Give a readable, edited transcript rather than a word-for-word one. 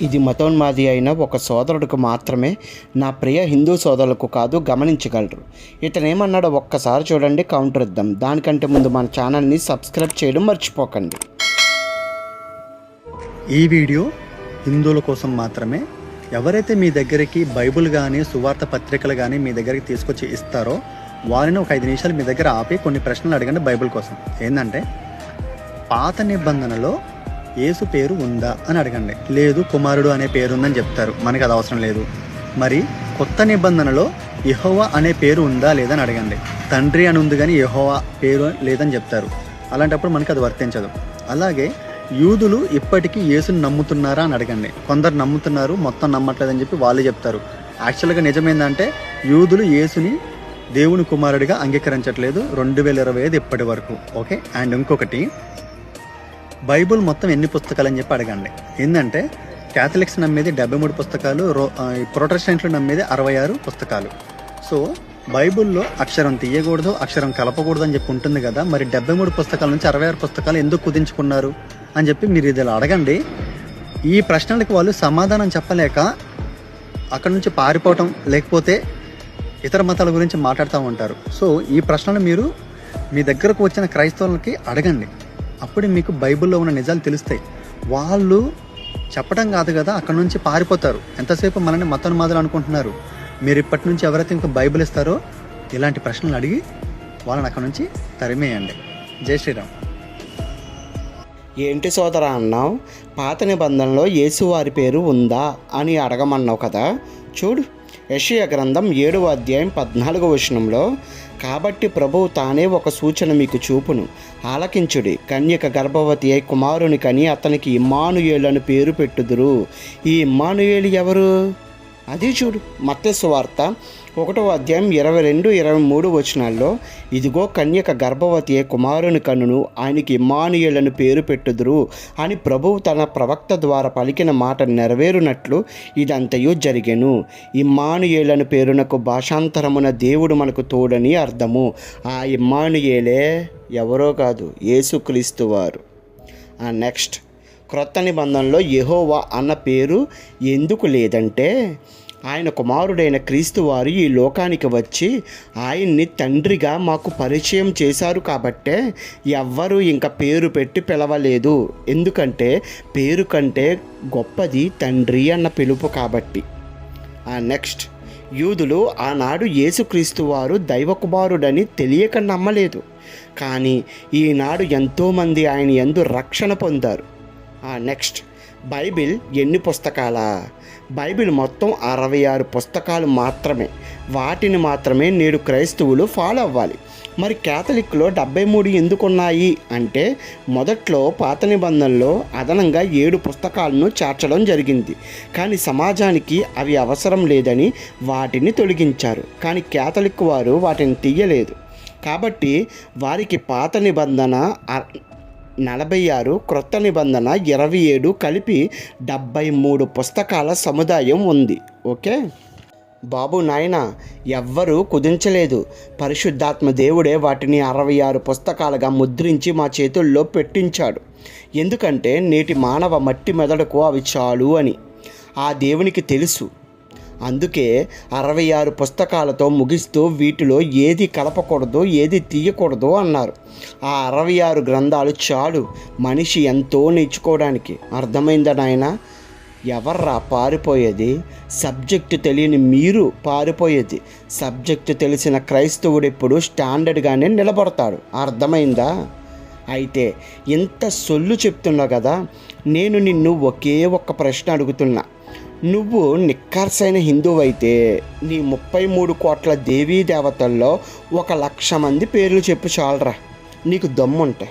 ఇది మతోన్మాది అయిన ఒక సోదరుడికి మాత్రమే, నా ప్రియ హిందూ సోదరులకు కాదు, గమనించగలరు. ఇతనేమన్నాడో ఒక్కసారి చూడండి, కౌంటర్ ఇద్దాం. దానికంటే ముందు మన ఛానల్ని సబ్స్క్రైబ్ చేయడం మర్చిపోకండి. ఈ వీడియో హిందువుల కోసం మాత్రమే. ఎవరైతే మీ దగ్గరికి బైబుల్ కానీ సువార్త పత్రికలు కానీ మీ దగ్గరికి తీసుకొచ్చి ఇస్తారో వారిని ఒక 5 నిమిషాలు మీ దగ్గర ఆపి కొన్ని ప్రశ్నలు అడగండి బైబుల్ కోసం. ఏంటంటే, పాత నిబంధనలో యేసు పేరు ఉందా అని అడగండి. లేదు, కుమారుడు అనే పేరు ఉందని చెప్తారు, మనకి అది అవసరం లేదు. మరి కొత్త నిబంధనలో యెహోవా అనే పేరు ఉందా లేదని అడగండి. తండ్రి అని ఉంది కానీ యెహోవా పేరు లేదని చెప్తారు. అలాంటప్పుడు మనకి అది వర్తించదు. అలాగే యూదులు ఇప్పటికీ యేసుని నమ్ముతున్నారా అని అడగండి. కొందరు నమ్ముతున్నారు, మొత్తం నమ్మట్లేదని చెప్పి వాళ్ళు చెప్తారు. యాక్చువల్గా నిజమేందంటే యేసుని దేవుని కుమారుడిగా అంగీకరించట్లేదు 2025 ఇప్పటి వరకు. ఓకే. అండ్ ఇంకొకటి, బైబుల్ మొత్తం ఎన్ని పుస్తకాలు అని చెప్పి అడగండి. ఏంటంటే, క్యాథలిక్స్ నమ్మేది 73 పుస్తకాలు, ప్రొటెస్టెంట్లు నమ్మేది 66 పుస్తకాలు. సో బైబుల్లో అక్షరం తీయకూడదు, అక్షరం కలపకూడదు అని చెప్పి ఉంటుంది కదా. మరి 73 పుస్తకాల నుంచి 66 పుస్తకాలు ఎందుకు కుదించుకున్నారు అని చెప్పి మీరు ఇది అడగండి. ఈ ప్రశ్నలకు వాళ్ళు సమాధానం చెప్పలేక అక్కడ నుంచి పారిపోవటం, లేకపోతే ఇతర మతాల గురించి మాట్లాడుతూ ఉంటారు. సో ఈ ప్రశ్నలు మీరు మీ దగ్గరకు వచ్చిన క్రైస్తవులకి అడగండి. అప్పుడు మీకు బైబిల్లో ఉన్న నిజాలు తెలుస్తాయి. వాళ్ళు చెప్పడం కాదు కదా, అక్కడ నుంచి పారిపోతారు. ఎంతసేపు మనని మతోన్మాదులు అనుకుంటున్నారు. మీరు ఇప్పటి నుంచి ఎవరైతే ఇంకా బైబిల్ ఇస్తారో ఇలాంటి ప్రశ్నలు అడిగి వాళ్ళని అక్కడ నుంచి తరిమేయండి. జై శ్రీరామ్. ఏంటి సోదరా అన్నావు? పాత నిబంధనలో యేసువారి పేరు ఉందా అని అడగమన్నావు కదా. చూడు, యెషయా గ్రంథం 7వ అధ్యాయం 14వ వచనంలో, కాబట్టి ప్రభువు తానే ఒక సూచన మీకు చూపును, ఆలకించుడి, కన్యక గర్భవతి అయి కుమారుని కని అతనికి ఇమ్మానుయేలు అని పేరు పెట్టుదురు. ఈ ఇమ్మానుయేలు ఎవరు? అది చూడు, మత్తయి సువార్త 1వ అధ్యాయం 22-23 వచనాల్లో, ఇదిగో కన్యక గర్భవతి అయి కుమారుని కన్నును, ఆయనకి ఇమ్మానుయేలను పేరు పెట్టుదురు అని ప్రభువు తన ప్రవక్త ద్వారా పలికిన మాట నెరవేరునట్లు ఇదంతయు జరిగెను. ఇమ్మానుయేలను పేరునకు భాషాంతరమున దేవుడు మనకు తోడని అర్థము. ఆ ఇమ్మానుయేలే ఎవరో కాదు, యేసుక్రీస్తు వారు. నెక్స్ట్, క్రొత్త నిబంధనలో యెహోవా అన్న పేరు ఎందుకు లేదంటే, ఆయన కుమారుడైన క్రీస్తు వారు ఈ లోకానికి వచ్చి ఆయన్ని తండ్రిగా మాకు పరిచయం చేశారు కాబట్టే ఎవ్వరూ ఇంకా పేరు పెట్టి పిలవలేదు. ఎందుకంటే పేరు కంటే గొప్పది తండ్రి అన్న పిలుపు కాబట్టి. నెక్స్ట్, యూదులు ఆనాడు యేసుక్రీస్తు వారు దైవ కుమారుడని తెలియక నమ్మలేదు. కానీ ఈనాడు ఎంతోమంది ఆయన యందు రక్షణ పొందారు. నెక్స్ట్, బైబిల్ ఎన్ని పుస్తకాలా? బైబిల్ మొత్తం 66 పుస్తకాలు మాత్రమే. వాటిని మాత్రమే నేడు క్రైస్తవులు ఫాలో అవ్వాలి. మరి క్యాథలిక్లో 73 ఎందుకున్నాయి అంటే, మొదట్లో పాత నిబంధనలో అదనంగా 7 పుస్తకాలను చేర్చడం జరిగింది. కానీ సమాజానికి అవి అవసరం లేదని వాటిని తొలగించారు. కానీ క్యాథలిక్ వారు వాటిని తీయలేదు. కాబట్టి వారికి పాత నిబంధన 46, క్రొత్త నిబంధన 27 కలిపి 73 పుస్తకాల సముదాయం ఉంది. ఓకే బాబు నాయన, ఎవ్వరూ కుదించలేదు. పరిశుద్ధాత్మ దేవుడే వాటిని 66 పుస్తకాలుగా ముద్రించి మా చేతుల్లో పెట్టించాడు. ఎందుకంటే నేటి మానవ మట్టి మెదడుకు అవి చాలు అని ఆ దేవునికి తెలుసు. అందుకే 66 పుస్తకాలతో ముగిస్తూ వీటిలో ఏది కలపకూడదు, ఏది తీయకూడదు అన్నారు. ఆ 66 గ్రంథాలు చాలు మనిషి ఎంతో నేర్చుకోవడానికి. అర్థమైందా నాయన? ఎవర్రా పారిపోయేది? సబ్జెక్టు తెలియని మీరు పారిపోయేది. సబ్జెక్టు తెలిసిన క్రైస్తవుడు ఎప్పుడు స్టాండర్డ్గానే నిలబడతాడు. అర్థమైందా? అయితే ఇంత సొల్లు చెప్తున్నావు కదా, నేను నిన్ను ఒకే ఒక్క ప్రశ్న అడుగుతున్నా. నువ్వు నిక్కర్సైన హిందువైతే నీ 33 కోట్ల దేవీ దేవతల్లో 1,00,000 మంది పేర్లు చెప్పు చాలరా, నీకు దమ్ముంటే.